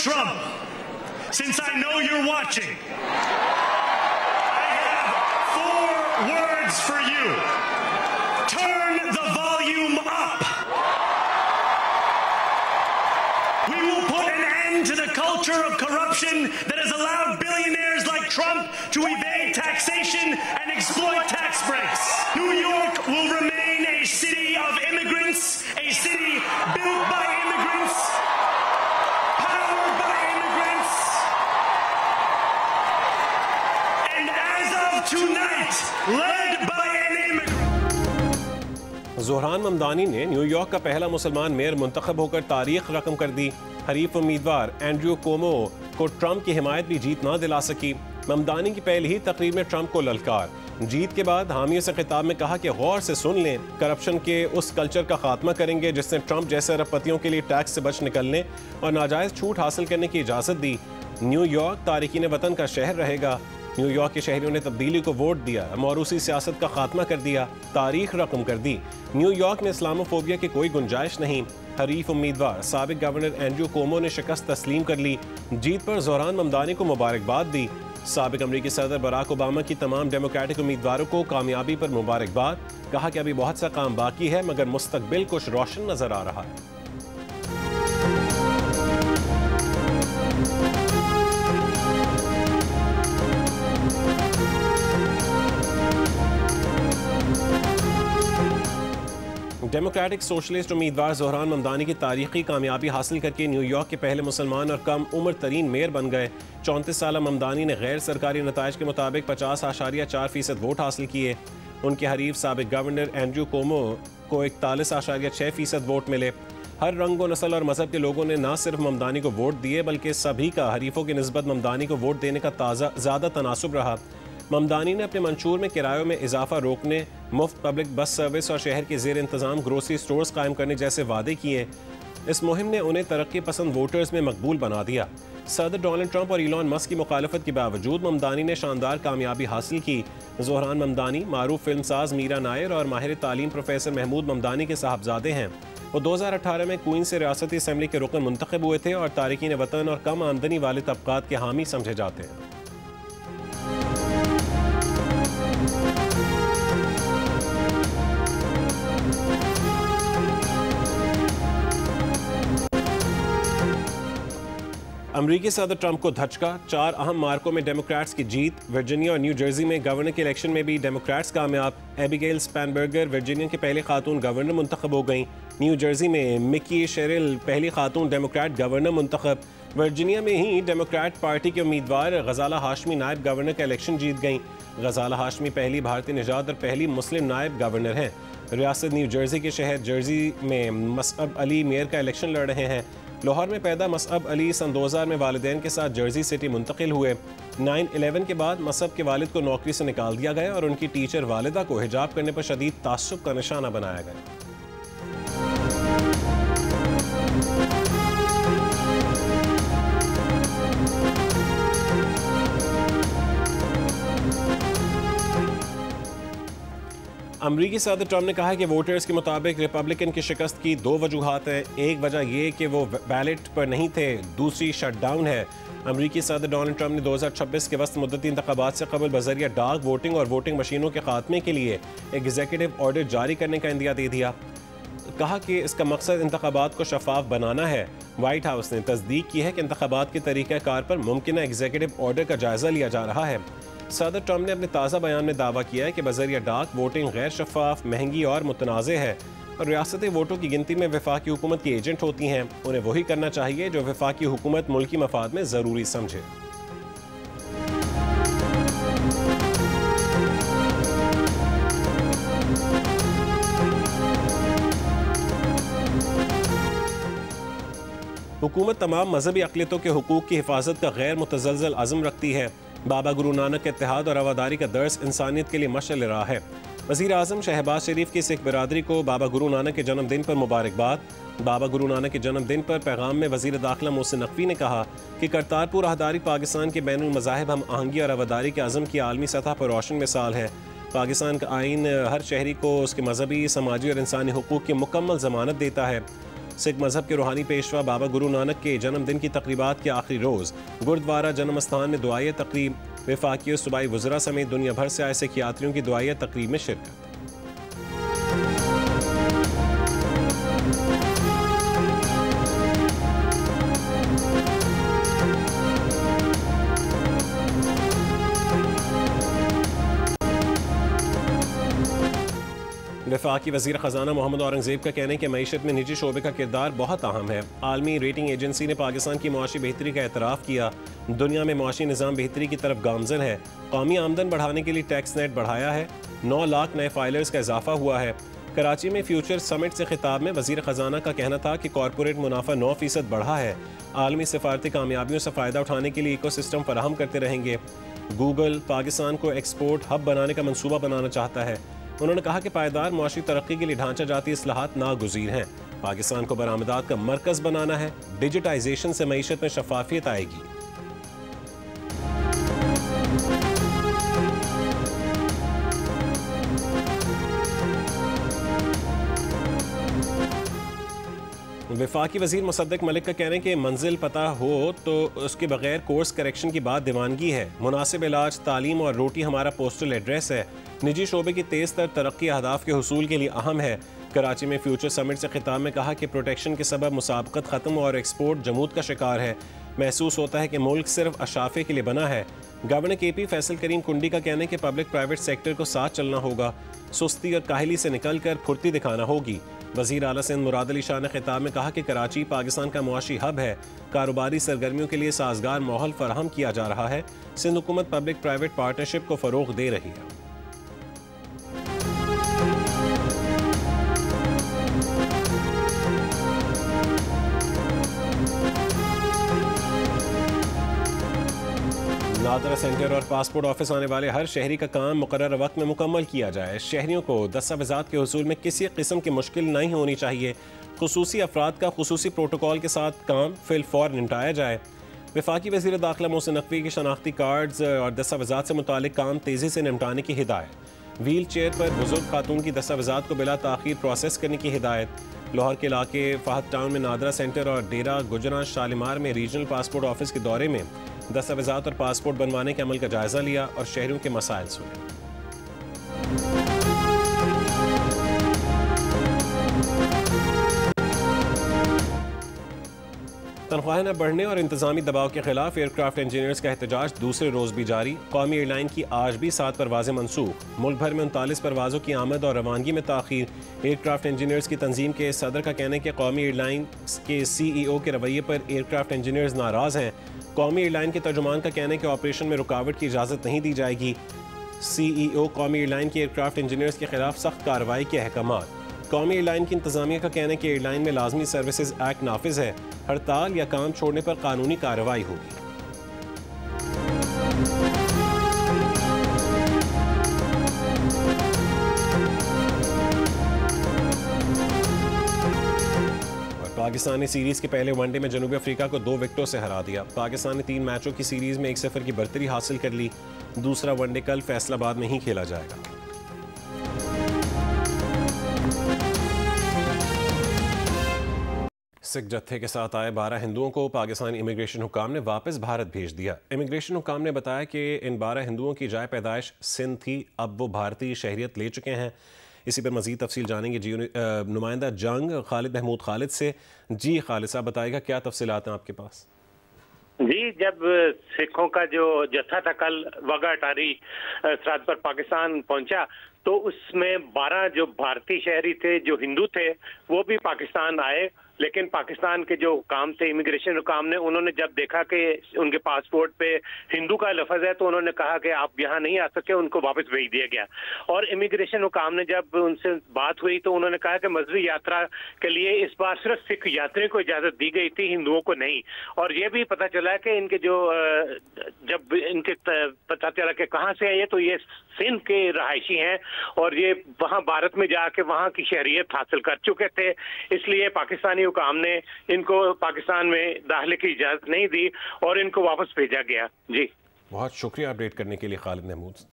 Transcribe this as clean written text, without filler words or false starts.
Trump, since I know you're watching, I have 4 words for you. Turn the volume up. We will put an end to the culture of corruption that has allowed billionaires like Trump to evade taxation and exploit tax breaks. New York will remain a city of immigrants, a city built by immigrants, powered by immigrants. And as of tonight, led by an immigrant. Zohran Mamdani ने New York का पहला मुसलमान mayor मुंतखब होकर तारीख रकम कर दी। हरीफ उम्मीदवार एंड्रयू कोमो को ट्रंप की हिमायत भी जीत ना दिला सकी। ममदानी की पहली ही तकरीर में ट्रंप को ललकार। जीत के बाद हामियों से खिताब में कहा कि गौर से सुन लें, करप्शन के उस कल्चर का खात्मा करेंगे जिसने ट्रंप जैसे अरबपतियों के लिए टैक्स से बच निकलने और नाजायज़ छूट हासिल करने की इजाज़त दी। न्यूयॉर्क तारिकीन वतन का शहर रहेगा। न्यूयॉर्क के शहरियों ने तब्दीली को वोट दिया, मौरूसी सियासत का खात्मा कर दिया, तारीख रकम कर दी। न्यूयॉर्क में इस्लामोफोबिया की कोई गुंजाइश नहीं। हरीफ उम्मीदवार साबिक गवर्नर एंड्रयू कोमो ने शिकस्त तस्लीम कर ली। जीत पर ज़ोहरान ममदानी को मुबारकबाद दी। साबिक अमरीकी सदर बराक ओबामा की तमाम डेमोक्रेटिक उम्मीदवारों को कामयाबी पर मुबारकबाद। कहा कि अभी बहुत सा काम बाकी है मगर मुस्तकबिल कुछ रोशन नजर आ रहा है। डेमोक्रेटिक सोशलिस्ट उम्मीदवार ज़ोहरान ममदानी की तारीखी कामयाबी हासिल करके न्यूयॉर्क के पहले मुसलमान और कम उम्र तरीन मेयर बन गए। 34 साल ममदानी ने गैर सरकारी नताइज के मुताबिक 50.4% वोट हासिल किए। उनके हरीफ साबिक गवर्नर एंड्रयू कोमो को 41.6% वोट मिले। हर रंग व नस्ल और मजहब के लोगों ने न सिर्फ ममदानी को वोट दिए बल्कि सभी का हरीफों की निस्बत ममदानी को वोट देने का ज़्यादा तनासुब रहा। ममदानी ने अपने मंशूर में किरायों में इजाफा रोकने, मुफ्त पब्लिक बस सर्विस और शहर के ज़ेर इंतज़ाम ग्रोसरी स्टोर्स कायम करने जैसे वादे किए। इस मुहिम ने उन्हें तरक्की पसंद वोटर्स में मकबूल बना दिया। सदर डोनाल्ड ट्रंप और इलॉन मस्क की मुखालफत के बावजूद ममदानी ने शानदार कामयाबी हासिल की। ज़ोहरान ममदानी मारूफ फिल्मसाज मीरा नायर और माहिर तालीम प्रोफेसर महमूद ममदानी के साहबजादे हैं। वो 2018 में क्वींस से रियासती असम्बली के रुकन मुंतखब हुए थे और तारिकीन वतन और कम आमदनी वाले तबकात के हामी समझे जाते हैं। अमरीकी सदर ट्रंप को धचका। 4 अहम मार्कों में डेमोक्रेट्स की जीत। वर्जीनिया और न्यू जर्सी में गवर्नर के इलेक्शन में भी डेमोक्रेट्स कामयाब। एबिगेल स्पैनबर्गर वर्जीनिया की पहली खातून गवर्नर मुंतखब हो गई। न्यू जर्सी में मिकी शेरिल पहली खातून डेमोक्रेट गवर्नर मुंतखब। वर्जीनिया में ही डेमोक्रेट पार्टी के उम्मीदवार गजाला हाशमी नायब गवर्नर का इलेक्शन जीत गई। गजाला हाशमी पहली भारतीय निजात और पहली मुस्लिम नायब गवर्नर हैं। रियासत न्यू जर्सी के शहर जर्सी में मसअब अली मेयर का इलेक्शन लड़ रहे हैं। लाहौर में पैदा मसअब अली सन 2000 में वालिदैन के साथ जर्सी सिटी मुंतकिल हुए। 9/11 के बाद मसअब के वालिद को नौकरी से निकाल दिया गया और उनकी टीचर वालिदा को हिजाब करने पर शदीद तासुब का निशाना बनाया गया। अमरीकी सदर ट्रंप ने कहा है कि वोटर्स के मुताबिक रिपब्लिकन की शिकस्त की 2 वजूहात हैं। एक वजह यह कि वो बैलेट पर नहीं थे, दूसरी शटडाउन है। अमरीकी सदर डोनाल्ड ट्रंप ने 2026 के वस्त मुद्दती इंतखाबात से कबल बजरिया डाक वोटिंग और वोटिंग मशीनों के खात्मे के लिए एग्जीक्यूटिव ऑर्डर जारी करने का इंदिया दे दिया। कहा कि इसका मकसद इंतखाबात को शफाफ बनाना है। व्हाइट हाउस ने तस्दीक की है कि इंतखाबात के तरीक़ाकार पर मुमकिन एग्जीक्यूटिव ऑर्डर का जायज़ा लिया जा रहा है। सदर ट्रंप ने अपने ताज़ा बयान में दावा किया है कि बज़रिया डाक वोटिंग गैर शफाफ, महंगी और मुतनाज़े है और रियासती वोटों की गिनती में वफाकी हुकूमत की एजेंट होती हैं। उन्हें वही करना चाहिए जो वफाकी हुकूमत मुल्की मफाद में ज़रूरी समझे। हुकूमत तमाम मजहबी अक़लियतों के हुकूक की हिफाजत का गैर मुतज़लज़ल अज़म रखती है। बाबा गुरु नानक के इत्तेहाद और रवादारी का दर्स इंसानियत के लिए मशअल राह है। वज़ीर आज़म शहबाज शरीफ की सिख बिरादरी को बाबा गुरु नानक के जन्मदिन पर मुबारकबाद। बाबा गुरु नानक के जन्मदिन पर पैगाम में वज़ीर दाखिला मोहसिन नकवी ने कहा कि करतारपुर राहदारी पाकिस्तान के बैनुल मज़ाहिब हम आहंगी और रवादारी के अज़म की आलमी सतह पर रोशन मिसाल है। पाकिस्तान का आइन हर शहरी को उसके मजहबी, समाजी और इंसानी हुकूक की मुकम्मल ज़मानत देता है। सिख मजहब के रूहानी पेशवा बाबा गुरु नानक के जन्मदिन की तकरीबात के आखिरी रोज़ गुरुद्वारा जन्म स्थान में दुआई तकरीब। वफाकी और सूबाई वज़रा समेत दुनिया भर से आए सिख यात्रियों की दुआई तकरीब में शिरकत। वफाकी वज़ीर ख़जाना मोहम्मद औरंगज़ेब का कहना है कि मईशत में निजी शोबे का किरदार बहुत अहम है। आलमी रेटिंग एजेंसी ने पाकिस्तान की मुआशी बेहतरी का एतराफ़ किया। दुनिया में मुआशी निज़ाम बेहतरी की तरफ गामज़न है। कौमी आमदन बढ़ाने के लिए टैक्स नेट बढ़ाया है। 9 लाख नए फाइलर्स का इजाफा हुआ है। कराची में फ्यूचर समिट से खिताब में वज़ीर ख़जाना का कहना था कि कॉरपोरेट मुनाफा 9% बढ़ा है। आलमी सफारती कामयाबियों से फ़ायदा उठाने के लिए इकोसिस्टम फराहम करते रहेंगे। गूगल पाकिस्तान को एक्सपोर्ट हब बनाने का मनसूबा बनाना चाहता है। उन्होंने कहा कि पायदार मुआशी तरक्की के लिए ढांचा जाती इस्लाहात नागुज़ीर हैं। पाकिस्तान को बरामदात का मरकज़ बनाना है। डिजिटाइजेशन से मईशत में शफाफियत आएगी। वफाकी वज़ीर मुसद्दक मलिक का कहना है कि मंजिल पता हो तो उसके बगैर कोर्स करेक्शन की बात दीवानगी है। मुनासिब इलाज, तालीम और रोटी हमारा पोस्टल एड्रेस है। निजी शोबे की तेज़ तर तरक्की अहदाफ के हुसूल के लिए अहम है। कराची में फ्यूचर समिट से खिताब में कहा कि प्रोटेक्शन के सबब मुसाबकत ख़त्म और एक्सपोर्ट जमूद का शिकार है। महसूस होता है कि मुल्क सिर्फ अशाफे के लिए बना है। गवर्नर KP फैसल करीम कुंडी का कहना है कि पब्लिक प्राइवेट सेक्टर को साथ चलना होगा। सुस्ती और काहली से निकल कर फुर्ती दिखाना होगी। वज़ीर आला सिंध मुराद अली शाह ने खिताब में कहा कि कराची पाकिस्तान का मुआशी हब है। कारोबारी सरगर्मियों के लिए साजगार माहौल फराहम किया जा रहा है। सिंध हुकूमत पब्लिक प्राइवेट पार्टनरशिप को फ़रोग़ दे रही है। नादरा सेंटर और पासपोर्ट ऑफिस आने वाले हर शहरी का काम मुकर्रर वक्त में मुकम्मल किया जाए। शहरियों को दस्तावेज़ात के हुसूल में किसी किस्म की मुश्किल नहीं होनी चाहिए। खुसूसी अफराद का खुसूसी प्रोटोकॉल के साथ काम फिल फौर निपटाया जाए। वफाकी वज़ीर दाखिला मोहसिन नकवी की शनाख्ती कार्ड्स और दस्तावेज़ात से मुतालिक काम तेज़ी से निपटाने की हिदायत। व्हील चेयर पर बुजुर्ग खातून की दस्तावेज़ात को बिला ताख़ीर प्रोसेस करने की हिदायत। लाहौर के इलाके फहद टाउन में नादरा सेंटर और डेरा गुजरा शालीमार में रीजनल पासपोर्ट ऑफिस के दौरे में दस्तावेज़ात और पासपोर्ट बनवाने के अमल का जायज़ा लिया और शहरियों के मसाइल सुने। तनख्वाहें न बढ़ने और इंतजामी दबाव के खिलाफ एयरक्राफ्ट इंजीनियर्स का एहतजाज दूसरे रोज़ भी जारी। कौमी एयरलाइन की आज भी 7 परवाजें मनसूख। मुल्क भर में 39 परवाज़ों की आमद और रवानगी में ताख़ीर। एयरक्राफ्ट इंजीनियर्स की तंजीम के सदर का कहना है कि कौमी एयरलाइन के CEO के रवैये पर एयरक्राफ्ट इंजीनियर्स नाराज़ हैं। कौमी एयरलाइन के तर्जुमान का कहना है कि ऑपरेशन में रुकावट की इजाज़त नहीं दी जाएगी। CEO कौमी एयरलाइन के एयरक्राफ्ट इंजीनियर्स के खिलाफ सख्त कार्रवाई के अहकामात। कौमी एयरलाइन की इंतजामिया का कहना है कि एयरलाइन में लाजमी सर्विसेज एक्ट नाफिज है। हड़ताल या काम छोड़ने पर कानूनी कार्रवाई होगी। पाकिस्तान ने सीरीज के पहले वनडे में जनूबी अफ्रीका को 2 विकेटों से हरा दिया। पाकिस्तान ने 3 मैचों की सीरीज में 1-0 की बढ़तरी हासिल कर ली। दूसरा वनडे कल फैसलाबाद में ही खेला जाएगा। सिख जत्थे के साथ आए 12 हिंदुओं को पाकिस्तानी इमिग्रेशन हुकाम ने वापस भारत भेज दिया। इमिग्रेशन हुकाम ने बताया कि इन 12 हिंदुओं की जाए पैदाइश सिंध थी, अब वो भारतीय शहरियत ले चुके हैं। इसी पर मजीद तफसील जानेंगे नुमाइंदा जंग खालिद महमूद खालिद से। जी खालिद साहब बताएगा क्या तफसीलात हैं आपके पास? जी, जब सिखों का जो जत्था था कल वाघा अटारी सरहद पर पाकिस्तान पहुंचा तो उसमें 12 जो भारतीय शहरी थे, जो हिंदू थे, वो भी पाकिस्तान आए। लेकिन पाकिस्तान के जो हुकाम थे, इमिग्रेशन हुकाम ने, उन्होंने जब देखा कि उनके पासपोर्ट पे हिंदू का लफ्ज है तो उन्होंने कहा कि आप यहाँ नहीं आ सके, उनको वापस भेज दिया गया। और इमिग्रेशन हुकाम ने जब उनसे बात हुई तो उन्होंने कहा कि मजहबी यात्रा के लिए इस बार सिर्फ सिख यात्रियों को इजाजत दी गई थी, हिंदुओं को नहीं। और ये भी पता चला कि इनके जो जब इनके पता चला कि कहाँ से है ये, तो ये सिंध के रहायशी हैं और ये वहाँ भारत में जाके वहाँ की शहरियत हासिल कर चुके थे। इसलिए पाकिस्तानी हुकाम ने इनको पाकिस्तान में दाखिले की इजाजत नहीं दी और इनको वापस भेजा गया। जी, बहुत शुक्रिया अपडेट करने के लिए खालिद महमूद।